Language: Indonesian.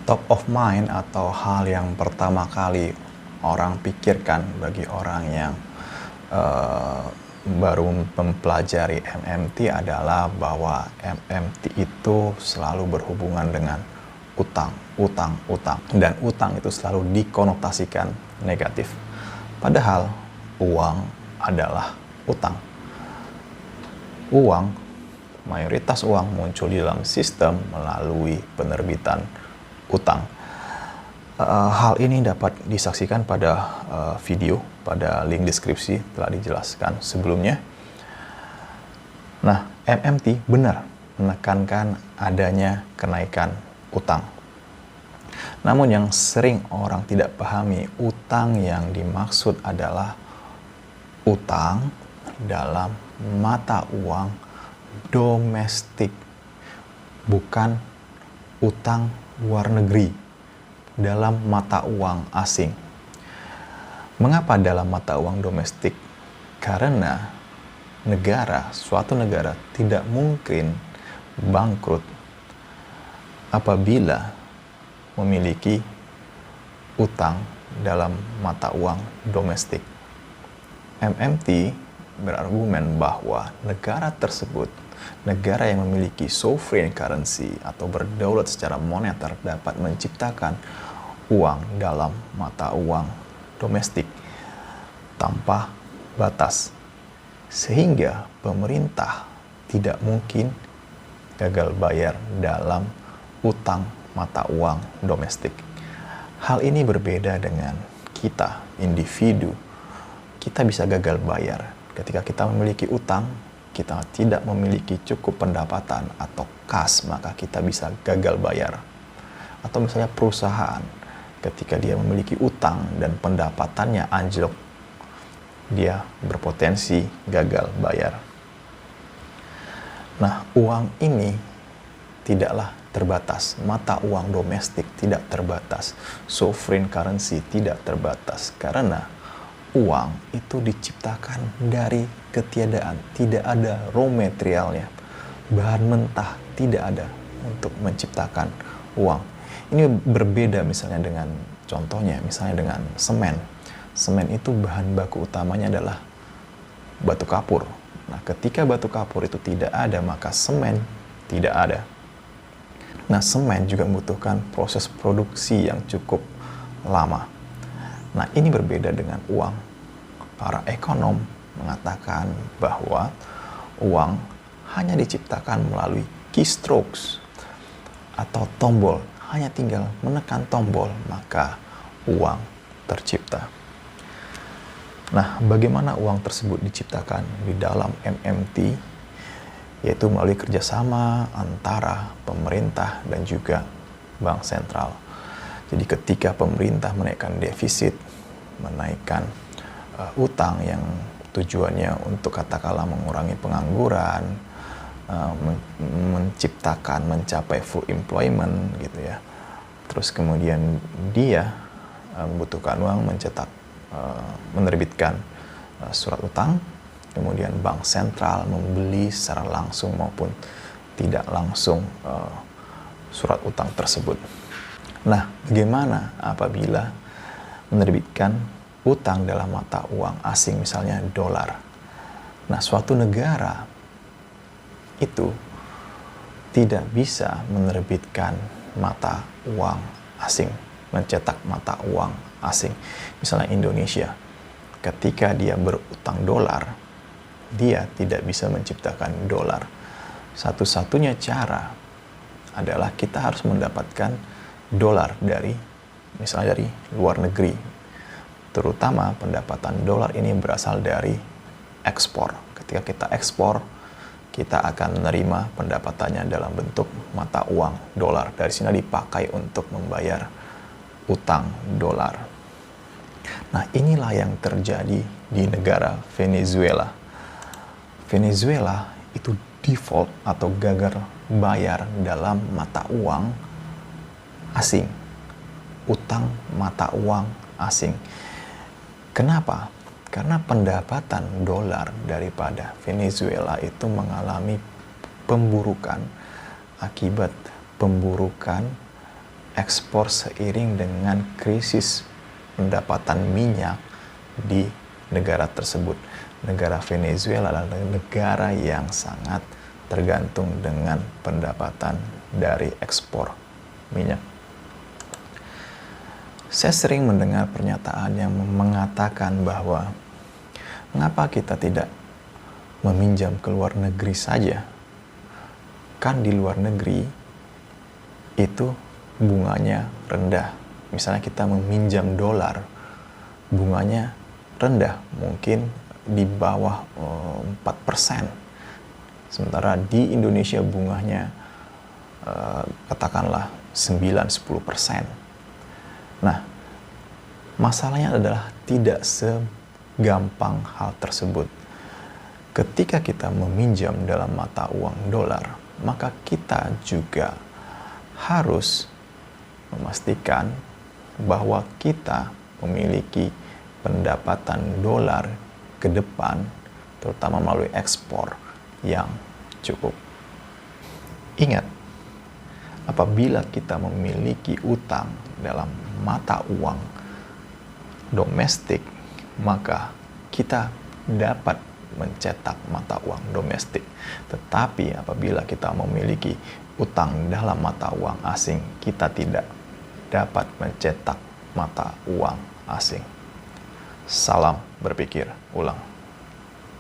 Top of mind atau hal yang pertama kali orang pikirkan bagi orang yang baru mempelajari MMT adalah bahwa MMT itu selalu berhubungan dengan utang. Dan utang itu selalu dikonotasikan negatif. Padahal uang adalah utang. Mayoritas uang muncul di dalam sistem melalui penerbitan utang. Hal ini dapat disaksikan pada video, pada link deskripsi telah dijelaskan sebelumnya. Nah, MMT benar menekankan adanya kenaikan utang. Namun yang sering orang tidak pahami, utang yang dimaksud adalah utang dalam mata uang domestik, bukan utang luar negeri dalam mata uang asing. Mengapa dalam mata uang domestik? Karena suatu negara tidak mungkin bangkrut apabila memiliki utang dalam mata uang domestik. MMT berargumen bahwa negara tersebut, negara yang memiliki sovereign currency atau berdaulat secara moneter, dapat menciptakan uang dalam mata uang domestik tanpa batas, sehingga pemerintah tidak mungkin gagal bayar dalam utang mata uang domestik. Hal ini berbeda dengan kita, individu. Kita bisa gagal bayar ketika kita memiliki utang, kita tidak memiliki cukup pendapatan atau kas, maka kita bisa gagal bayar. Atau misalnya perusahaan, ketika dia memiliki utang dan pendapatannya anjlok, dia berpotensi gagal bayar. Nah, uang ini tidaklah terbatas. Mata uang domestik tidak terbatas. Sovereign currency tidak terbatas. Karena uang itu diciptakan dari ketiadaan. Tidak ada raw materialnya. Bahan mentah tidak ada untuk menciptakan uang. Ini berbeda misalnya dengan contohnya, misalnya dengan semen. Semen itu bahan baku utamanya adalah batu kapur. Nah, ketika batu kapur itu tidak ada, maka semen tidak ada. Nah, semen juga membutuhkan proses produksi yang cukup lama. Nah, ini berbeda dengan uang. Para ekonom mengatakan bahwa uang hanya diciptakan melalui keystrokes atau tombol. Hanya tinggal menekan tombol, maka uang tercipta. Nah, bagaimana uang tersebut diciptakan di dalam MMT? Yaitu melalui kerjasama antara pemerintah dan juga bank sentral. Jadi ketika pemerintah menaikkan defisit, menaikkan utang yang tujuannya untuk katakanlah mengurangi pengangguran, mencapai full employment gitu ya. Terus kemudian dia membutuhkan uang, menerbitkan surat utang. Kemudian bank sentral membeli secara langsung maupun tidak langsung surat utang tersebut. Nah, bagaimana apabila menerbitkan utang dalam mata uang asing, misalnya dolar? Nah, suatu negara itu tidak bisa menerbitkan mata uang asing, mencetak mata uang asing. Misalnya Indonesia, ketika dia berutang dolar, dia tidak bisa menciptakan dolar. Satu-satunya cara adalah kita harus mendapatkan dolar misalnya dari luar negeri. Terutama pendapatan dolar ini berasal dari ekspor. Ketika kita ekspor, kita akan menerima pendapatannya dalam bentuk mata uang dolar. Dari sini dipakai untuk membayar utang dolar. Nah, inilah yang terjadi di negara Venezuela. Venezuela itu default atau gagal bayar dalam mata uang asing. Utang mata uang asing. Kenapa? Karena pendapatan dolar daripada Venezuela itu mengalami pemburukan akibat pemburukan ekspor seiring dengan krisis pendapatan minyak di negara tersebut. Negara Venezuela adalah negara yang sangat tergantung dengan pendapatan dari ekspor minyak. Saya sering mendengar pernyataan yang mengatakan bahwa mengapa kita tidak meminjam ke luar negeri saja? Kan di luar negeri itu bunganya rendah. Misalnya kita meminjam dolar, bunganya rendah, mungkin di bawah 4%. Sementara di Indonesia bunganya katakanlah 9-10%. Nah, masalahnya adalah tidak segampang hal tersebut. Ketika kita meminjam dalam mata uang dolar, maka kita juga harus memastikan bahwa kita memiliki pendapatan dolar ke depan, terutama melalui ekspor yang cukup. Ingat, apabila kita memiliki utang dalam mata uang domestik, maka kita dapat mencetak mata uang domestik. Tetapi apabila kita memiliki utang dalam mata uang asing, kita tidak dapat mencetak mata uang asing. Salam berpikir ulang.